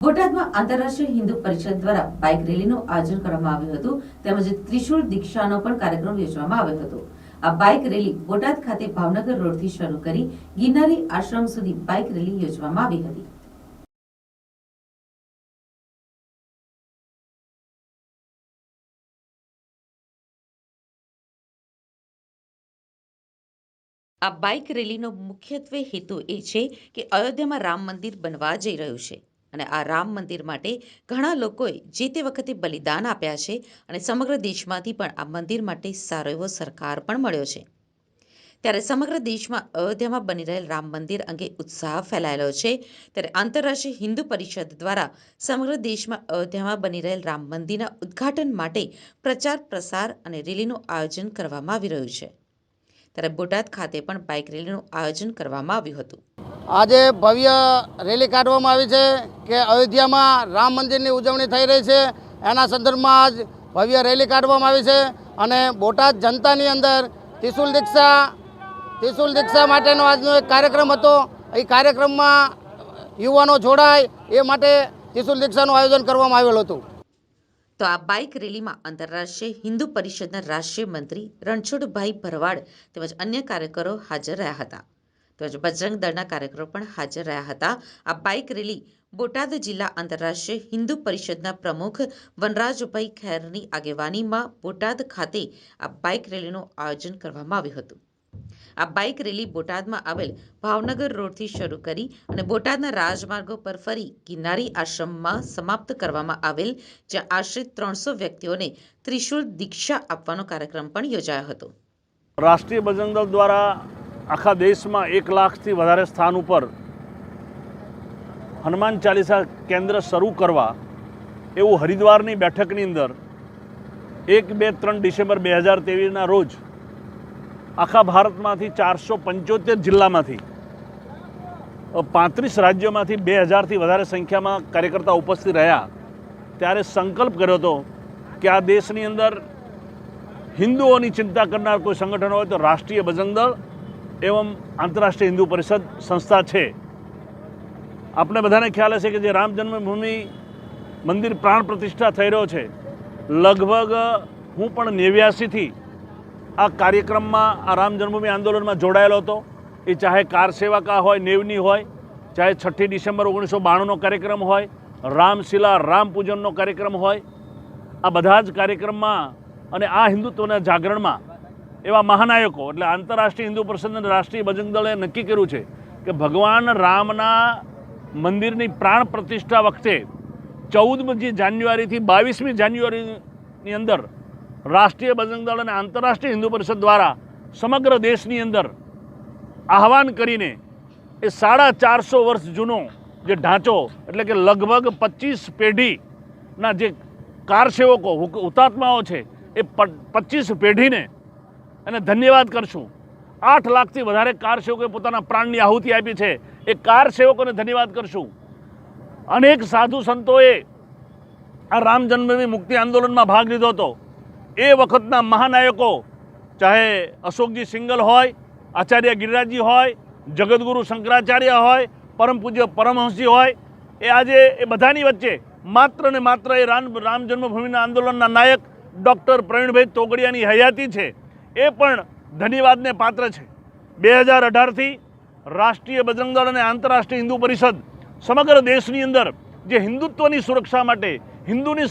બોટાદમાં આંતરરાષ્ટ્રીય હિન્દુ પરિષદ દ્વારા બાઇક રેલીનું આયોજન કરવામાં આવ્યું હતું તેમજ ત્રિશુળ દીક્ષાનો પણ કાર્યક્રમ યોજવામાં આવ્યો હતો। આ બાઇક રેલી બોટાદ ખાતે ભાવનગર રોડથી શરૂ કરી ગિરનારી આશ્રમ સુધી બાઇક રેલી યોજવામાં આવી હતી। આ બાઇક રેલીનો મુખ્યત્વે હેતુ એ છે કે અયોધ્યામાં રામ મંદિર બનવા જઈ રહ્યું છે અને આ રામ મંદિર માટે ઘણા લોકોએ જે તે વખતે બલિદાન આપ્યા છે અને સમગ્ર દેશમાંથી પણ આ મંદિર માટે સારો એવો સહકાર પણ મળ્યો છે। ત્યારે સમગ્ર દેશમાં અયોધ્યામાં બની રહેલ રામ મંદિર અંગે ઉત્સાહ ફેલાયેલો છે। ત્યારે આંતરરાષ્ટ્રીય હિન્દુ પરિષદ દ્વારા સમગ્ર દેશમાં અયોધ્યામાં બની રહેલ રામ મંદિરના ઉદ્ઘાટન માટે પ્રચાર પ્રસાર અને રેલીનું આયોજન કરવામાં આવી રહ્યું છે। ત્યારે બોટાદ ખાતે પણ બાઇક રેલીનું આયોજન કરવામાં આવ્યું હતું। આજે ભવ્ય રેલી કાઢવામાં આવી છે કે અયોધ્યામાં રામ મંદિરની ઉજવણી થઈ રહી છે, એના સંદર્ભમાં આજ ભવ્ય રેલી કાઢવામાં આવી છે અને બોટાદ જનતાની અંદર ત્રિશુલ દીક્ષા માટેનો આજનો એક કાર્યક્રમ હતો। એ કાર્યક્રમમાં યુવાનો જોડાય એ માટે ત્રિશુલ દીક્ષાનું આયોજન કરવામાં આવેલું હતું। તો આ બાઇક રેલીમાં આંતરરાષ્ટ્રીય હિન્દુ પરિષદના રાષ્ટ્રીય મંત્રી રણછોડભાઈ ભરવાડ તેમજ અન્ય કાર્યકરો હાજર રહ્યા હતા। તેમજ બજરંગ દળના કાર્યકરો પણ હાજર રહ્યા હતા। આ બાઇક રેલી બોટાદ જિલ્લા આંતરરાષ્ટ્રીય હિન્દુ પરિષદના પ્રમુખ વનરાજભાઈ ખેરની આગેવાનીમાં બોટાદ ખાતે આ બાઇક રેલીનું આયોજન કરવામાં આવ્યું હતું। આ બાઇક રેલી બોટાદમાં આવેલ ભાવનગર રોડથી શરૂ કરી અને બોટાદના રાજમાર્ગો પર ફરી ગિરનારી આશ્રમમાં સમાપ્ત કરવામાં આવેલ, જ્યાં આશરે 300 વ્યક્તિઓને ત્રિશુળ દીક્ષા આપવાનો કાર્યક્રમ પણ યોજાયો હતો। રાષ્ટ્રીય બજરંગ દળ દ્વારા આખા દેશમાં 1 લાખથી વધારે સ્થાન ઉપર હનુમાન ચાલીસા કેન્દ્ર શરૂ કરવા એવું હરિદ્વારની બેઠકની અંદર 1, 2, 3 ડિસેમ્બર 2023ના રોજ આખા ભારતમાંથી 475 જિલ્લામાંથી 35 રાજ્યોમાંથી 2000થી વધારે સંખ્યામાં કાર્યકર્તા ઉપસ્થિત રહ્યા। ત્યારે સંકલ્પ કર્યો હતો કે આ દેશની અંદર હિન્દુઓની ચિંતા કરનાર કોઈ સંગઠન હોય તો રાષ્ટ્રીય બજરંગ દળ એવં આંતરરાષ્ટ્રીય હિન્દુ પરિષદ સંસ્થા છે। આપણે બધાને ખ્યાલ હશે કે જે રામ જન્મભૂમિ મંદિર પ્રાણ પ્રતિષ્ઠા થઈ રહ્યો છે, લગભગ હું પણ 89થી આ કાર્યક્રમમાં આ રામ જન્મભૂમિ આંદોલનમાં જોડાયેલો હતો। એ ચાહે કાર સેવા હોય, 90ની હોય, ચાહે 6 ડિસેમ્બર 1992નો કાર્યક્રમ હોય, રામશિલા રામ પૂજનનો કાર્યક્રમ હોય, આ બધા જ કાર્યક્રમમાં અને આ હિન્દુત્વના જાગરણમાં એવા મહાનાયકો એટલે આંતરરાષ્ટ્રીય હિન્દુ પરિષદ અને રાષ્ટ્રીય બજરંગ દળે નક્કી કર્યું છે કે ભગવાન રામના મંદિરની પ્રાણ પ્રતિષ્ઠા વખતે 14મી જાન્યુઆરીથી 22મી જાન્યુઆરીની અંદર રાષ્ટ્રીય બજરંગ દળ અને આંતરરાષ્ટ્રીય હિન્દુ પરિષદ દ્વારા સમગ્ર દેશની અંદર આહવાન કરીને એ 450 વર્ષ જૂનો જે ઢાંચો એટલે કે લગભગ 25 પેઢીના જે કારસેવકો હુતાત્માઓ છે એ 25 પેઢીને એને ધન્યવાદ કરશું। 8 લાખથી વધારે કારસેવકોએ પોતાના પ્રાણની આહુતિ આપી છે, એ કારસેવકોને ધન્યવાદ કરશું। અનેક સાધુ સંતોએ આ રામ જન્મભૂમિ મુક્તિ આંદોલનમાં ભાગ લીધો હતો। એ વખતના મહાનાયકો ચાહે અશોકજી સિંગલ હોય, આચાર્ય ગિરિરાજજી હોય, જગતગુરુ શંકરાચાર્ય હોય, પરમ પૂજ્ય પરમહંસજી હોય, એ આજે એ બધાની વચ્ચે માત્ર ને માત્ર એ રામ જન્મભૂમિના આંદોલનના નાયક ડૉક્ટર પ્રવીણભાઈ તોગડિયાની હયાતી છે, એ પણ ધન્યવાદને પાત્ર છે। 2018થી રાષ્ટ્રીય બજરંગ દળ અને આંતરરાષ્ટ્રીય હિન્દુ પરિષદ સમગ્ર દેશની અંદર જે હિન્દુત્વની સુરક્ષા માટે, હિન્દુની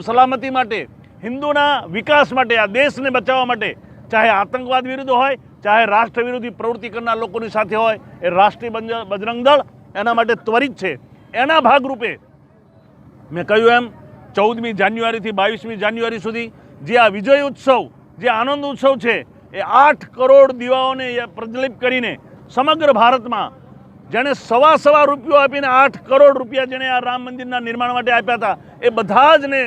સલામતી માટે, હિન્દુના વિકાસ માટે, આ દેશને બચાવવા માટે ચાહે આતંકવાદ વિરુદ્ધ હોય, ચાહે રાષ્ટ્ર વિરોધી પ્રવૃત્તિ કરનાર લોકોની સાથે હોય, એ રાષ્ટ્રીય બજરંગ દળ એના માટે ત્વરિત છે। એના ભાગરૂપે મેં કહ્યું એમ 14મી જાન્યુઆરીથી 22મી જાન્યુઆરી સુધી જે આ વિજય ઉત્સવ, જે આનંદ ઉત્સવ છે, એ 8 કરોડ દીવાઓને પ્રજ્વલિત કરીને સમગ્ર ભારતમાં જેણે સવા રૂપિયો આપીને 8 કરોડ રૂપિયા જેણે આ રામ મંદિરના નિર્માણ માટે આપ્યા હતા, એ બધા જને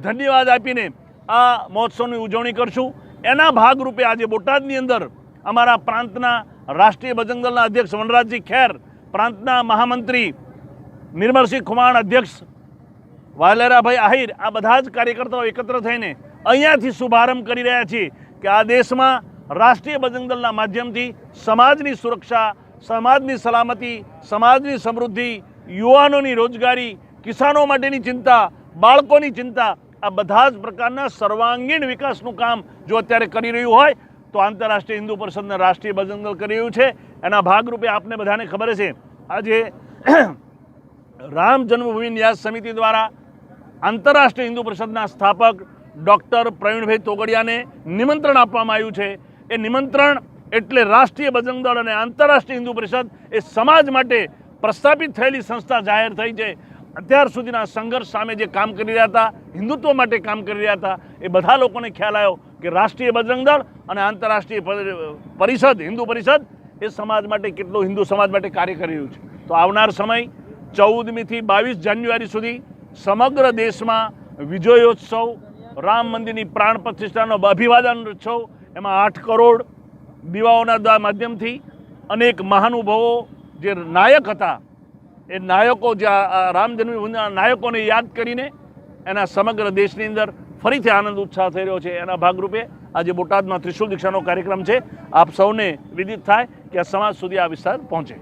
ધન્યવાદ આપીને આ મહોત્સવની ઉજવણી કરશું। એના ભાગરૂપે આજે બોટાદની અંદર અમારા પ્રાંતના રાષ્ટ્રીય બજરંગ દળના અધ્યક્ષ વનરાજજી ખેર, પ્રાંતના મહામંત્રી નિર્મલસિંહ ખુમાણ, અધ્યક્ષ વાલેરાભાઈ આહિર, આ બધા જ કાર્યકર્તાઓ એકત્ર થઈને અહીંયાથી શુભારંભ કરી રહ્યા છીએ કે આ દેશમાં રાષ્ટ્રીય બજરંગ દળના માધ્યમથી સમાજની સુરક્ષા, સમાજની સલામતી, સમાજની સમૃદ્ધિ, યુવાનોની રોજગારી, કિસાનો માટેની ચિંતા, બાળકોની ચિંતા, આ બધા જ પ્રકારના સર્વાંગીણ વિકાસનું કામ જો અત્યારે કરી રહ્યું હોય તો આંતરરાષ્ટ્રીય હિન્દુ પરિષદના રાષ્ટ્રીય બજરંગ દળ કરી રહ્યું છે. એના ભાગરૂપે આપને બધાને ખબર છે આજે રામ જન્મભૂમિ ન્યાસ સમિતિ દ્વારા આંતરરાષ્ટ્રીય હિન્દુ પરિષદના સ્થાપક ડૉક્ટર પ્રવીણભાઈ તોગડિયાને નિમંત્રણ આપવામાં આવ્યું છે. એ નિમંત્રણ એટલે રાષ્ટ્રીય બજરંગ દળ અને આંતરરાષ્ટ્રીય હિન્દુ પરિષદ એ સમાજ માટે પ્રસ્થાપિત થયેલી સંસ્થા જાહેર થઈ છે. અત્યાર સુધીના સંઘર્ષ સામે જે કામ કરી રહ્યા હતા, હિન્દુત્વ માટે કામ કરી રહ્યા હતા, એ બધા લોકોને ખ્યાલ આવ્યો કે રાષ્ટ્રીય બજરંગ દળ અને આંતરરાષ્ટ્રીય પરિષદ હિન્દુ પરિષદ એ સમાજ માટે કેટલું હિન્દુ સમાજ માટે કાર્ય કરી રહ્યું છે. તો આવનાર સમય 14મી થી 22 જાન્યુઆરી સુધી સમગ્ર દેશમાં વિજયોત્સવ, રામ મંદિરની પ્રાણ પ્રતિષ્ઠાનો અભિવાદન ઉત્સવ, એમાં 8 કરોડ દીવાઓના માધ્યમથી અનેક મહાનુભાવો જે નાયક હતા એ નાયકો, જે રામ જન્મભૂમિના નાયકોને યાદ કરીને એના સમગ્ર દેશની અંદર ફરીથી આનંદ ઉત્સાહ થઈ રહ્યો છે. એના ભાગરૂપે આજે બોટાદમાં ત્રિશુલ દીક્ષાનો કાર્યક્રમ છે. આપ સૌને વિદિત થાય કે આ સમાજ સુધી આ વિસ્તાર પહોંચે.